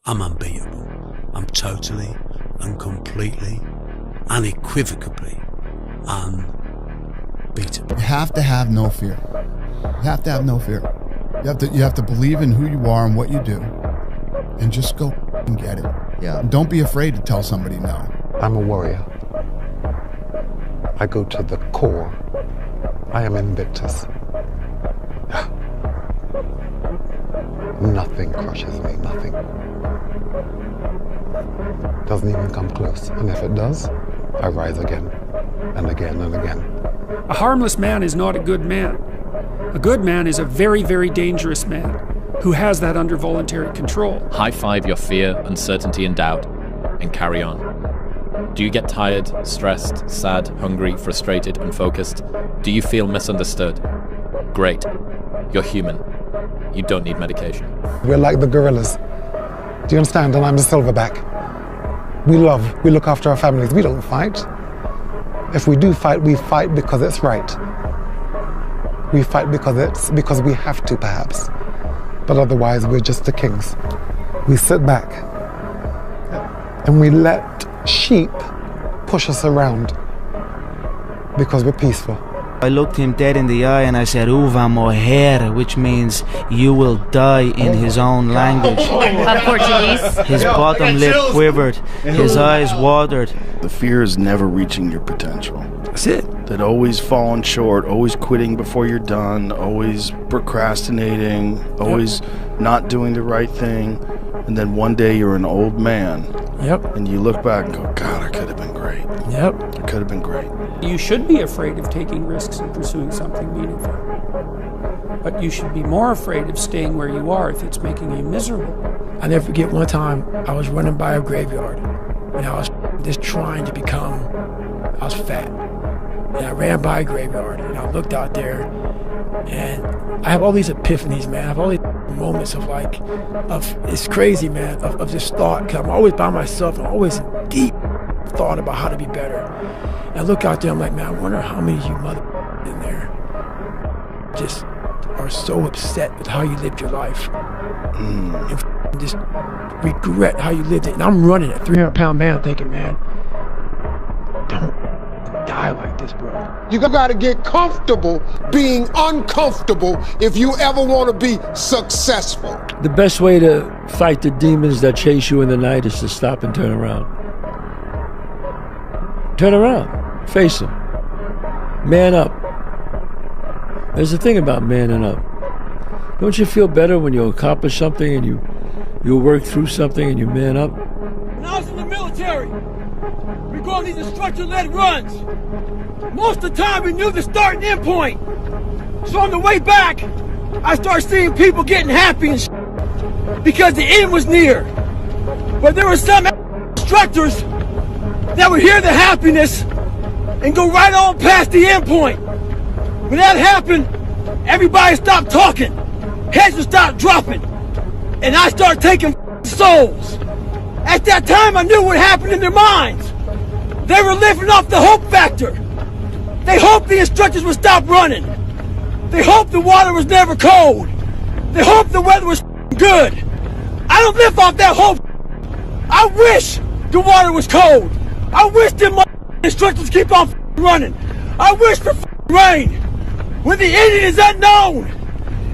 I'm unbeatable. I'm totally and completely, unequivocally unbeatable. You have to have no fear. You have to have no fear. You have to believe in who you are and what you do, and just go and get it. Yeah. And don't be afraid to tell somebody no. I'm a warrior. I go to the core. I am Invictus. Nothing crushes me, nothing. Doesn't even come close. And if it does, I rise again and again and again. A harmless man is not a good man. A good man is a very, very dangerous man who has that under voluntary control. High five your fear, uncertainty, and doubt, and carry on. Do you get tired, stressed, sad, hungry, frustrated, unfocused? Do you feel misunderstood? Great. You're human. You don't need medication. We're like the gorillas. Do you understand? And I'm the silverback. We look after our families. We don't fight. If we do fight, we fight because it's right. We fight because we have to, perhaps. But otherwise, we're just the kings. We sit back and we let sheep push us around because we're peaceful. I looked him dead in the eye and I said, "Uva moher," which means you will die in his own language. Portuguese. His bottom lip quivered, his eyes watered. The fear is never reaching your potential. That's it. That always falling short, always quitting before you're done, always procrastinating, always not doing the right thing. And then one day you're an old man. Yep. And you look back and go, God, I could have been great. Yep. It could have been great. You should be afraid of taking risks and pursuing something meaningful. But you should be more afraid of staying where you are if it's making you miserable. I never forget one time I was running by a graveyard and I was just trying to become, I was fat. And I ran by a graveyard and I looked out there and I have all these epiphanies, man. I have all these moments of it's crazy, man, of this thought. Cause I'm always by myself. I'm always in deep thought about how to be better. And I look out there, I'm like, man, I wonder how many of you mother in there just are so upset with how you lived your life. And just regret how you lived it. And I'm running a 300-pound man thinking, man, don't die like this, bro. You gotta get comfortable being uncomfortable if you ever want to be successful. The best way to fight the demons that chase you in the night is to stop and turn around. Turn around, face them, man up. There's the thing about manning up. Don't you feel better when you accomplish something and you work through something and you man up? When I was in the military, we go on these instructor-led runs. Most of the time we knew the start and end point. So on the way back, I started seeing people getting happy and because the end was near. But there were some instructors that would hear the happiness and go right on past the end point. When that happened, everybody stopped talking. Heads would stop dropping. And I started taking souls. At that time, I knew what happened in their minds. They were living off the hope factor. They hoped the instructors would stop running. They hoped the water was never cold. They hoped the weather was good. I don't live off that hope. I wish the water was cold. I wish them instructors keep on running. I wish for rain. When the ending is unknown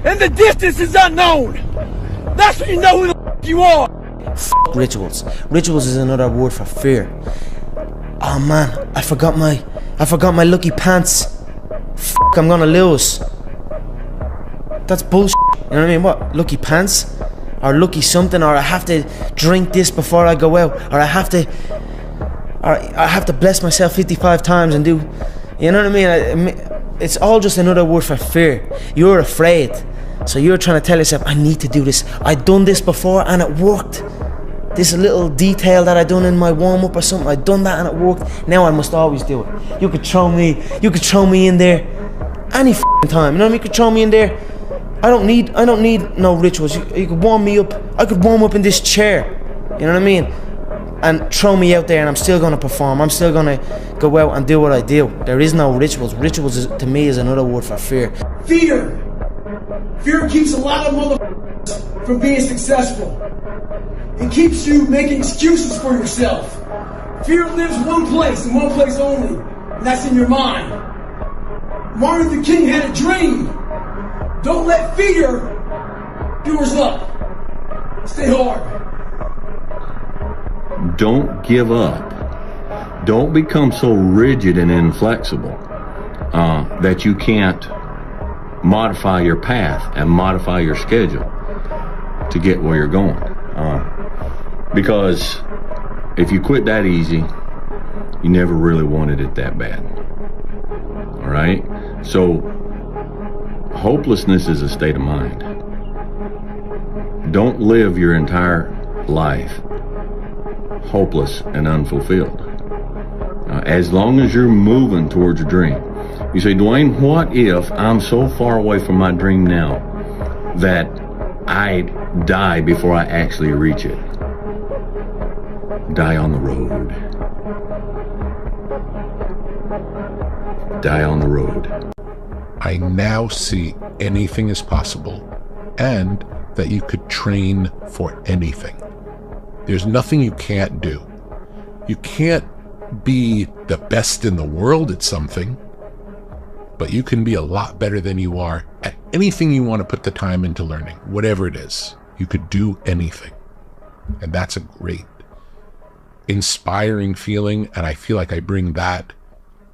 and the distance is unknown, that's when you know who the you are. Rituals. Rituals is another word for fear. Oh man, I forgot my lucky pants. I'm gonna lose. That's bullshit. You know what I mean? What? Lucky pants? Or lucky something? Or I have to drink this before I go out? Or I have to bless myself 55 times and do... You know what I mean? It's all just another word for fear. You're afraid. So you're trying to tell yourself, I need to do this. I've done this before and it worked. This little detail that I done in my warm-up or something, I done that and it worked. Now I must always do it. You could throw me in there any f***ing time. You know what I mean? You could throw me in there. I don't need no rituals. You could warm me up. I could warm up in this chair. You know what I mean? And throw me out there and I'm still gonna perform. I'm still gonna go out and do what I do. There is no rituals. Rituals to me is another word for fear. Fear keeps a lot of motherfuckers from being successful. It keeps you making excuses for yourself. Fear lives one place and one place only, and that's in your mind. Martin Luther King had a dream. Don't let fear yours up. Stay hard. Don't give up. Don't become so rigid and inflexible that you can't modify your path and modify your schedule to get where you're going. Because if you quit that easy, you never really wanted it that bad. All right? So, hopelessness is a state of mind. Don't live your entire life hopeless and unfulfilled. As long as you're moving towards your dream. You say, Dwayne, what if I'm so far away from my dream now that I die before I actually reach it? Die on the road. Die on the road. I now see anything is possible and that you could train for anything. There's nothing you can't do. You can't be the best in the world at something, but you can be a lot better than you are at anything you want to put the time into learning, whatever it is. You could do anything. And that's a great, inspiring feeling, and I feel like I bring that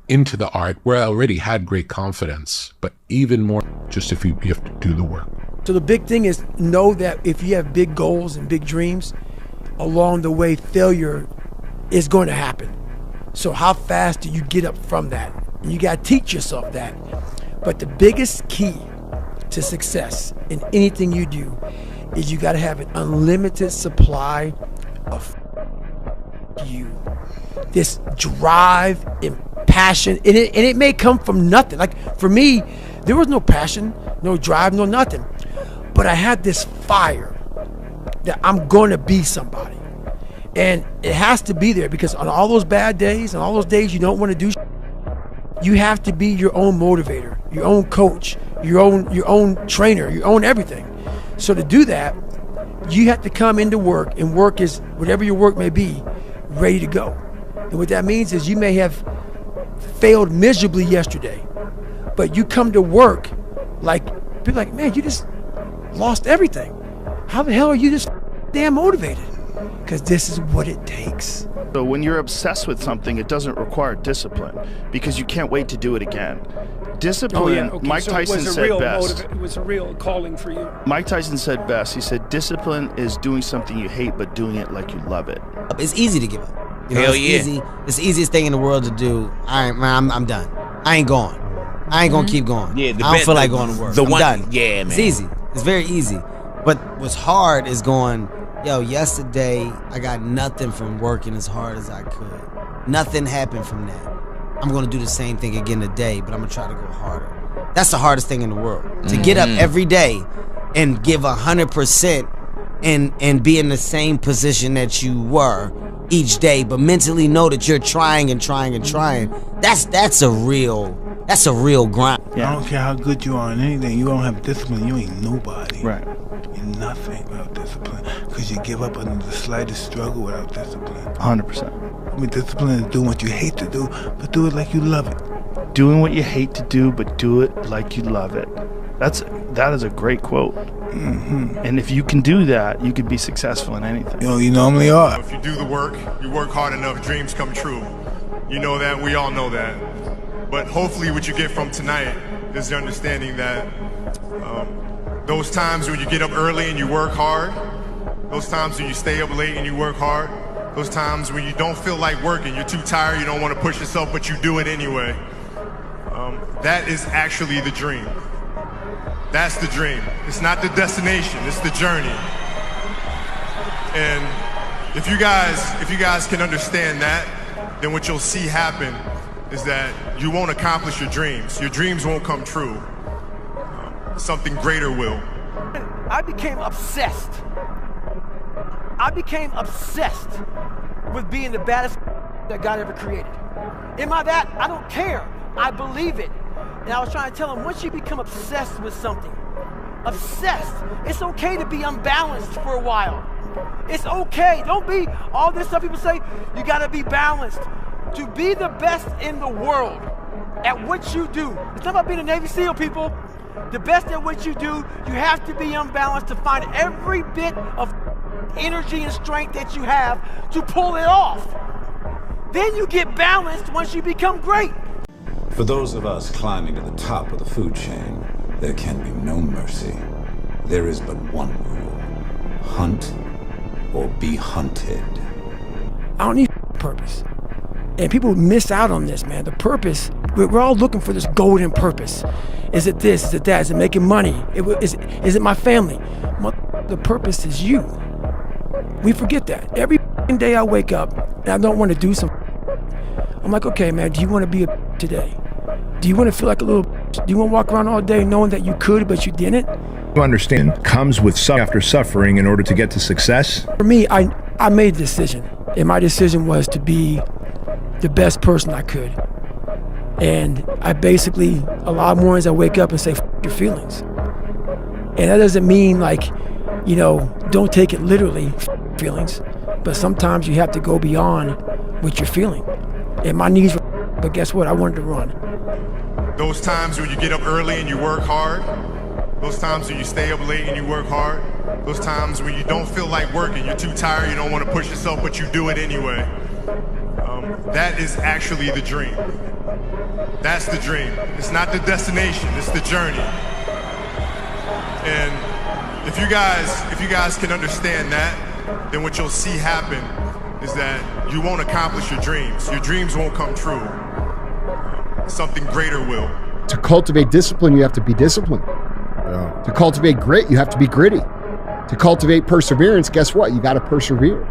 into the art where I already had great confidence, but even more just if you have to do the work. So the big thing is know that if you have big goals and big dreams, along the way failure is going to happen. So how fast do you get up from that? And you got to teach yourself that. But the biggest key to success in anything you do is you got to have an unlimited supply of you. This drive and passion, and it may come from nothing. Like for me, there was no passion, no drive, no nothing. But I had this fire that I'm going to be somebody. And it has to be there because on all those bad days and all those days you don't want to do, you have to be your own motivator, your own coach, your own trainer, your own everything. So to do that, you have to come into work, and work is whatever your work may be, ready to go. And what that means is you may have failed miserably yesterday, but you come to work like, be like, man, you just lost everything. How the hell are you this damn motivated? Because this is what it takes. So when you're obsessed with something, it doesn't require discipline because you can't wait to do it again. Discipline, Mike Tyson said best. It was a real calling for you. Mike Tyson said best. He said, discipline is doing something you hate, but doing it like you love it. It's easy to give up. You know, it's the easiest thing in the world to do. I'm done. I ain't going. I ain't gonna keep going. Yeah, I don't feel like going to work. I'm done. Yeah, man. It's easy. It's very easy. But what's hard is going, yo, yesterday I got nothing from working as hard as I could. Nothing happened from that. I'm gonna do the same thing again today, but I'm gonna try to go harder. That's the hardest thing in the world. To get up every day and give 100% and be in the same position that you were each day, but mentally know that you're trying and trying and trying. That's a real grind. Yeah. I don't care how good you are in anything. You don't have discipline, you ain't nobody. Right. You're nothing without discipline. Because you give up under the slightest struggle without discipline. 100%. I mean, discipline is doing what you hate to do, but do it like you love it. Doing what you hate to do, but do it like you love it. That is a great quote. Mm-hmm. And if you can do that, you can be successful in anything. You normally are. If you do the work, you work hard enough, dreams come true. You know that, we all know that. But hopefully what you get from tonight is the understanding that those times when you get up early and you work hard, those times when you stay up late and you work hard, those times when you don't feel like working, you're too tired, you don't want to push yourself, but you do it anyway. That is actually the dream. That's the dream. It's not the destination, it's the journey. And if you guys can understand that, then what you'll see happen is that you won't accomplish your dreams. Your dreams won't come true. Something greater will. I became obsessed. I became obsessed with being the baddest that God ever created. Am I that? I don't care. I believe it. And I was trying to tell him, once you become obsessed with something, obsessed, it's okay to be unbalanced for a while. It's okay. Don't be all this stuff people say. You got to be balanced. To be the best in the world at what you do. It's not about being a Navy SEAL, people. The best at what you do, you have to be unbalanced to find every bit of energy and strength that you have to pull it off. Then you get balanced once you become great. For those of us climbing to the top of the food chain, there can be no mercy. There is but one rule: hunt or be hunted. I don't need purpose. And people miss out on this, man. The purpose, we're all looking for this golden purpose. Is it this? Is it that? Is it making money? Is it my family? The purpose is you. We forget that. Every day I wake up and I don't want to do something. I'm like, okay, man, do you want to be a today? Do you want to feel like a little? Do you want to walk around all day knowing that you could, but you didn't? To understand, comes with after suffering in order to get to success? For me, I made a decision. And my decision was to be the best person I could. And I basically, a lot of mornings I wake up and say, F your feelings. And that doesn't mean like, you know, don't take it literally, F feelings. But sometimes you have to go beyond what you're feeling. And my knees were, but guess what? I wanted to run. Those times when you get up early and you work hard, those times when you stay up late and you work hard, those times when you don't feel like working, you're too tired, you don't want to push yourself, but you do it anyway. That is actually the dream. That's the dream. It's not the destination, it's the journey. And if you guys can understand that, then what you'll see happen is that you won't accomplish your dreams. Your dreams won't come true. Something greater will. To cultivate discipline, you have to be disciplined. Yeah. To cultivate grit, you have to be gritty. To cultivate perseverance, guess what? You got to persevere.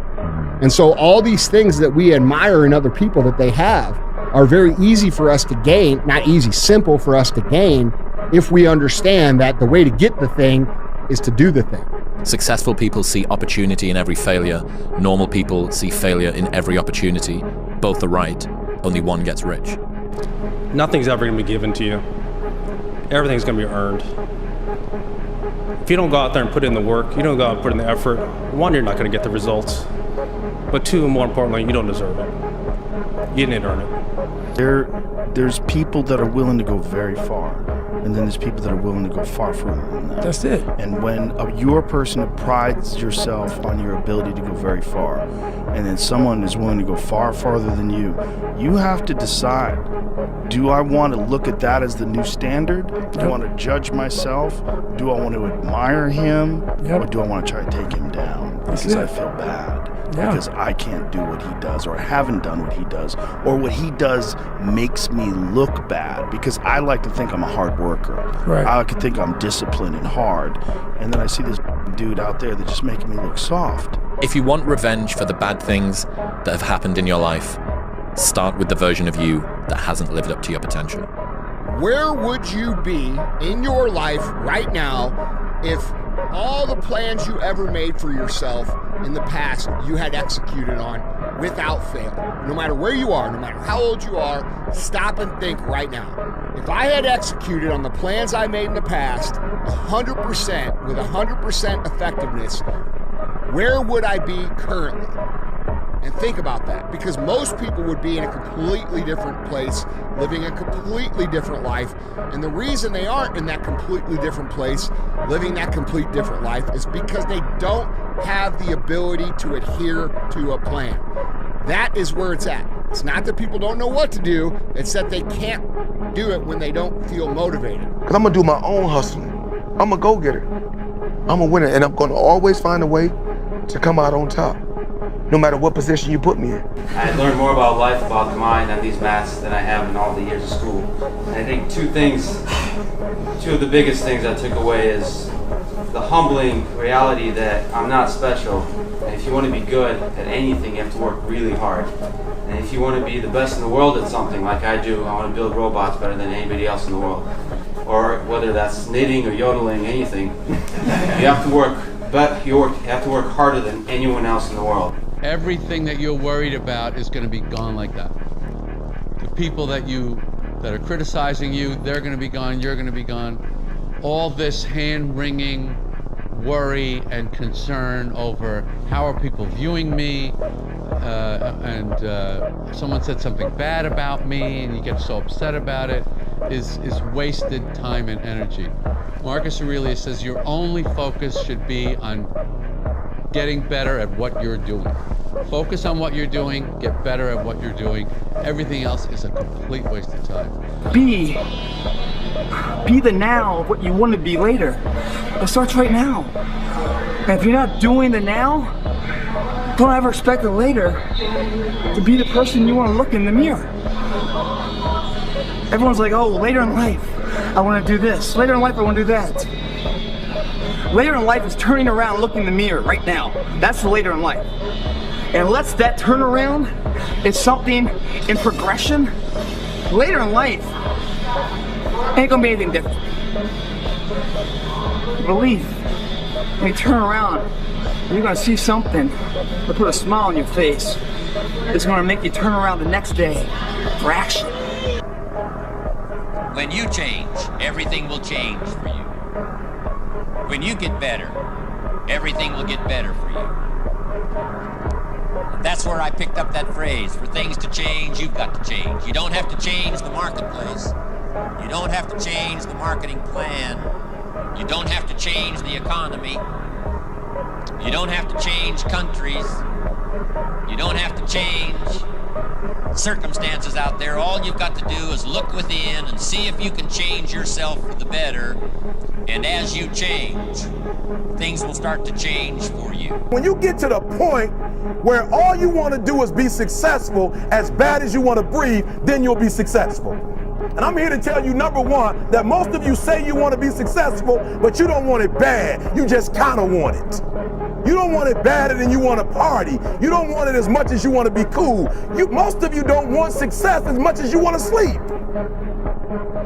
And so all these things that we admire in other people that they have are very easy for us to gain, not easy, simple for us to gain if we understand that the way to get the thing is to do the thing. Successful people see opportunity in every failure. Normal people see failure in every opportunity. Both are right, only one gets rich. Nothing's ever going to be given to you. Everything's going to be earned. If you don't go out there and put in the work, you don't go out and put in the effort, one, you're not going to get the results. But two, and more importantly, you don't deserve it. You didn't earn it. There's people that are willing to go very far, and then there's people that are willing to go far further than that. That's it. And when you're a person that prides yourself on your ability to go very far, and then someone is willing to go far farther than you have to decide, do I want to look at that as the new standard? Do I want to judge myself? Do I want to admire him? Or do I want to try to take him down because I feel bad? Because I can't do what he does, or I haven't done what he does, or what he does makes me look bad, because I like to think I'm a hard worker. Right. I like to think I'm disciplined and hard, and then I see this dude out there that's just making me look soft. If you want revenge for the bad things that have happened in your life, start with the version of you that hasn't lived up to your potential. Where would you be in your life right now if all the plans you ever made for yourself in the past you had executed on without fail? No matter where you are, no matter how old you are, stop and think right now. If I had executed on the plans I made in the past 100% with 100% effectiveness, where would I be currently? And think about that, because most people would be in a completely different place, living a completely different life. And the reason they aren't in that completely different place, living that complete different life, is because they don't have the ability to adhere to a plan. That is where it's at. It's not that people don't know what to do, it's that they can't do it when they don't feel motivated. Because I'm going to do my own hustling. I'm a go-getter. I'm a winner, and I'm going to always find a way to come out on top, no matter what position you put me in. I learned more about life, about the mind on these mats than I have in all the years of school. And I think two of the biggest things I took away is the humbling reality that I'm not special. And if you want to be good at anything, you have to work really hard. And if you want to be the best in the world at something like I do, I want to build robots better than anybody else in the world. Or whether that's knitting or yodeling, anything, you have to work. But you have to work harder than anyone else in the world. Everything that you're worried about is going to be gone like that. The people that are criticizing you, they're going to be gone, you're going to be gone. All this hand-wringing, worry and concern over how are people viewing me, and someone said something bad about me and you get so upset about it, is wasted time and energy. Marcus Aurelius says your only focus should be on getting better at what you're doing. Focus on what you're doing, get better at what you're doing. Everything else is a complete waste of time. Be the now of what you want to be later. It starts right now. And if you're not doing the now, don't ever expect the later to be the person you want to look in the mirror. Everyone's like, oh, later in life, I want to do this. Later in life, I want to do that. Later in life is turning around, looking in the mirror right now. That's the later in life. And unless that turnaround is something in progression, later in life ain't gonna be anything different. Believe, when you turn around, you're gonna see something that put a smile on your face. It's gonna make you turn around the next day for action. When you change, everything will change for you. When you get better, everything will get better for you. And that's where I picked up that phrase, for things to change, you've got to change. You don't have to change the marketplace. You don't have to change the marketing plan. You don't have to change the economy. You don't have to change countries. You don't have to change circumstances out there. All you've got to do is look within and see if you can change yourself for the better. And as you change, things will start to change for you. When you get to the point where all you want to do is be successful, as bad as you want to breathe, then you'll be successful. And I'm here to tell you, number one, that most of you say you want to be successful, but you don't want it bad. You just kind of want it. You don't want it badder than you want to party. You don't want it as much as you want to be cool. Most of you don't want success as much as you want to sleep.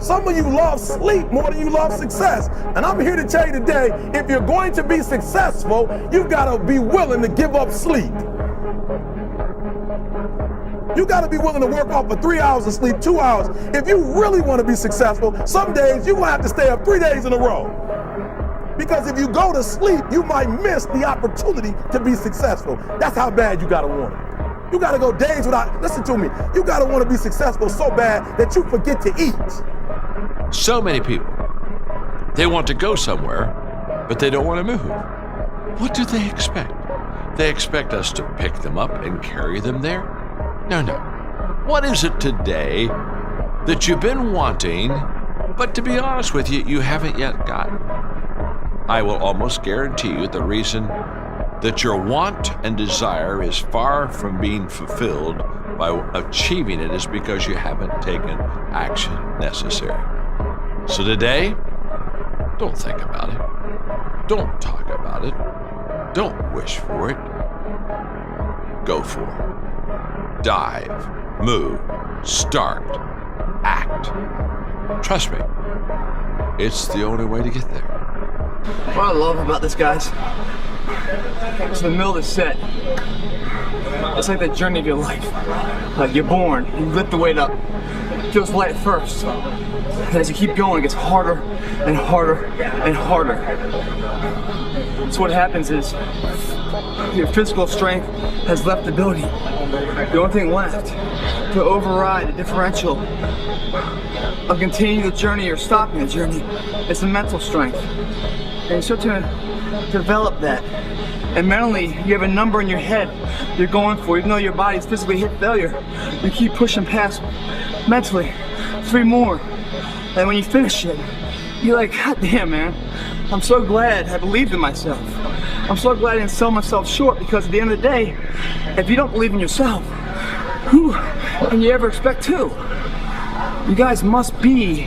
Some of you love sleep more than you love success. And I'm here to tell you today, if you're going to be successful, you've got to be willing to give up sleep. You got to be willing to work off for 3 hours of sleep, 2 hours. If you really want to be successful, some days you're going to have to stay up 3 days in a row. Because if you go to sleep, you might miss the opportunity to be successful. That's how bad you got to want it. You got to go days without, listen to me, you got to want to be successful so bad that you forget to eat. So many people, they want to go somewhere, but they don't want to move. What do they expect? They expect us to pick them up and carry them there? No. What is it today that you've been wanting, but to be honest with you, you haven't yet gotten? I will almost guarantee you the reason that your want and desire is far from being fulfilled by achieving it is because you haven't taken action necessary. So today, don't think about it. Don't talk about it. Don't wish for it. Go for it. Dive, move, start, act. Trust me, it's the only way to get there. What I love about this, guys, it's the middle of the set. It's like the journey of your life. Like you're born, you lift the weight up. It feels light at first. And as you keep going, it gets harder and harder and harder. So what happens is your physical strength has left the building. The only thing left to override the differential of continuing the journey or stopping the journey is the mental strength. And you start to develop that. And mentally, you have a number in your head you're going for, even though your body's physically hit failure. You keep pushing past mentally. 3 more. And when you finish it, you're like, God damn, man. I'm so glad I believed in myself. I'm so glad I didn't sell myself short, because at the end of the day, if you don't believe in yourself, who can you ever expect to? You guys must be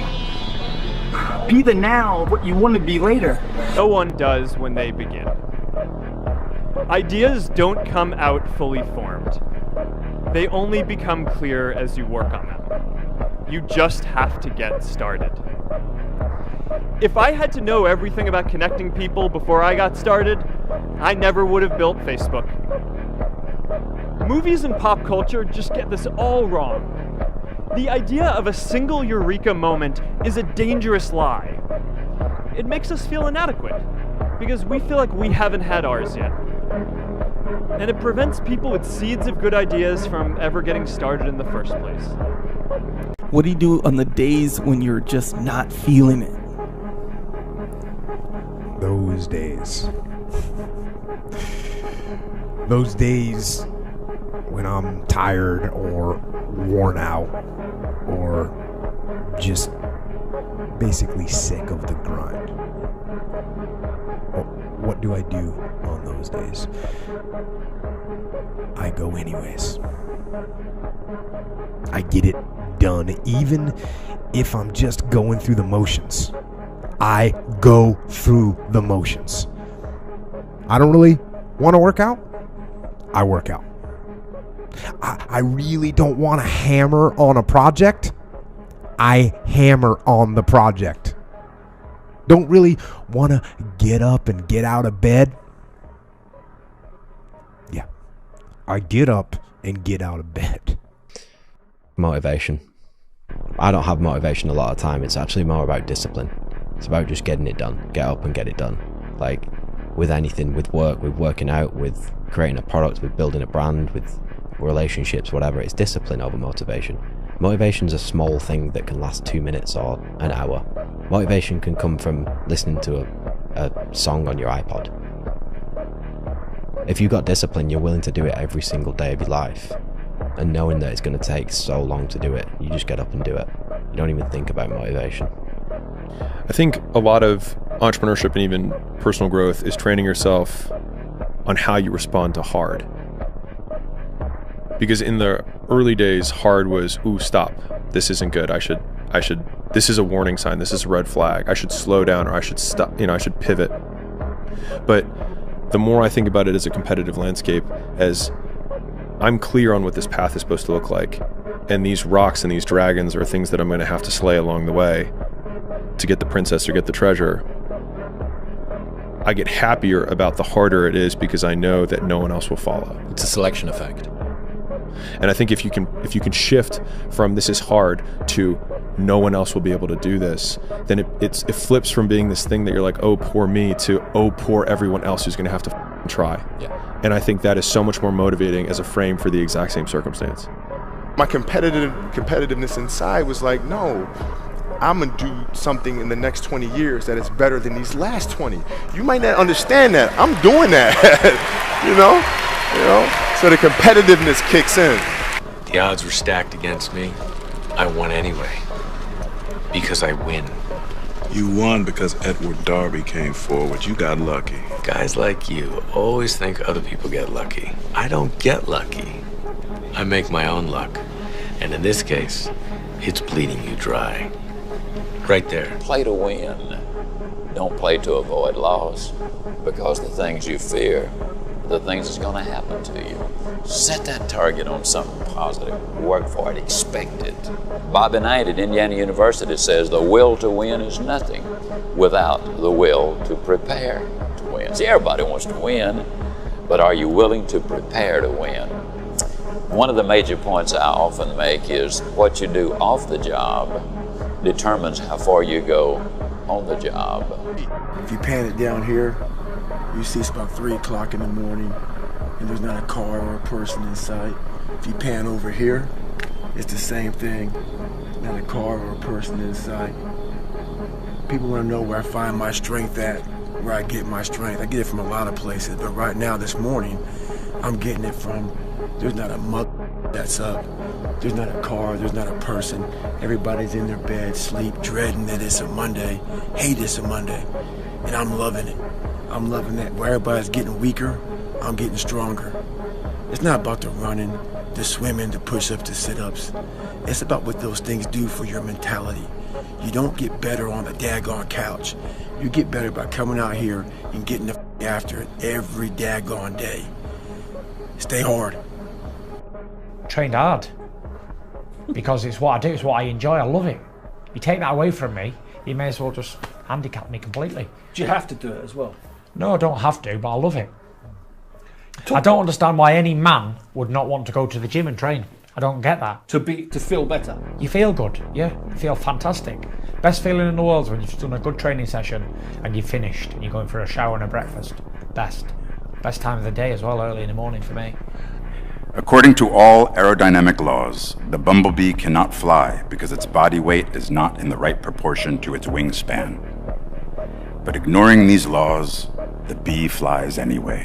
the now of what you want to be later. No one does when they begin. Ideas don't come out fully formed. They only become clear as you work on them. You just have to get started. If I had to know everything about connecting people before I got started, I never would have built Facebook. Movies and pop culture just get this all wrong. The idea of a single eureka moment is a dangerous lie. It makes us feel inadequate, because we feel like we haven't had ours yet. And it prevents people with seeds of good ideas from ever getting started in the first place. What do you do on the days when you're just not feeling it? Those days. Those days when I'm tired or worn out or just basically sick of the grind. What do I do on those days? I go anyways. I get it done, even if I'm just going through the motions. I go through the motions. I don't really want to work out. I work out. I really don't want to hammer on a project. I hammer on the project. Don't really want to get up and get out of bed. Yeah, I get up and get out of bed. Motivation. I don't have motivation a lot of time. It's actually more about discipline. It's about just getting it done. Get up and get it done. Like with anything, with work, with working out, with creating a product, with building a brand, with relationships, whatever. It's discipline over motivation. Motivation's a small thing that can last 2 minutes or an hour. Motivation can come from listening to a song on your iPod. If you've got discipline, you're willing to do it every single day of your life. And knowing that it's going to take so long to do it, you just get up and do it. You don't even think about motivation. I think a lot of entrepreneurship and even personal growth is training yourself on how you respond to hard. Because in the early days, hard was, ooh, stop. This isn't good. This is a warning sign. This is a red flag. I should slow down, or I should stop, I should pivot. But the more I think about it as a competitive landscape, as I'm clear on what this path is supposed to look like, and these rocks and these dragons are things that I'm going to have to slay along the way to get the princess or get the treasure, I get happier about the harder it is because I know that no one else will follow. It's a selection effect. And I think if you can shift from this is hard to no one else will be able to do this, then it flips from being this thing that you're like, oh, poor me, to oh, poor everyone else who's going to have to try. Yeah. And I think that is so much more motivating as a frame for the exact same circumstance. My competitiveness inside was like, no, I'm gonna do something in the next 20 years that is better than these last 20. You might not understand that. I'm doing that, you know. So the competitiveness kicks in. The odds were stacked against me. I won anyway, because I win. You won because Edward Darby came forward. You got lucky. Guys like you always think other people get lucky. I don't get lucky. I make my own luck. And in this case, it's bleeding you dry. Right there. Play to win. Don't play to avoid loss, because the things you fear, the things that's going to happen to you. Set that target on something positive. Work for it. Expect it. Bobby Knight at Indiana University says the will to win is nothing without the will to prepare to win. See, everybody wants to win, but are you willing to prepare to win? One of the major points I often make is what you do off the job determines how far you go on the job. If you pan it down here, you see it's about 3 o'clock in the morning and there's not a car or a person in sight. If you pan over here, it's the same thing. Not a car or a person in sight. People want to know where I find my strength at, where I get my strength. I get it from a lot of places, but right now, this morning, I'm getting it from, there's not a mug that's up. There's not a car, there's not a person. Everybody's in their bed, sleep, dreading that it's a Monday, hate it's a Monday, and I'm loving it. I'm loving that. Where everybody's getting weaker, I'm getting stronger. It's not about the running, the swimming, the push-ups, the sit-ups. It's about what those things do for your mentality. You don't get better on the daggone couch. You get better by coming out here and getting the after it every daggone day. Stay hard. Trained hard. Because it's what I do, it's what I enjoy, I love it. You take that away from me, you may as well just handicap me completely. Do you have to do it as well? No, I don't have to, but I love it. I don't understand why any man would not want to go to the gym and train. I don't get that. To feel better? You feel good, yeah. You feel fantastic. Best feeling in the world is when you've done a good training session and you've finished and you're going for a shower and a breakfast. Best time of the day as well, early in the morning for me. According to all aerodynamic laws, the bumblebee cannot fly because its body weight is not in the right proportion to its wingspan. But ignoring these laws, the bee flies anyway.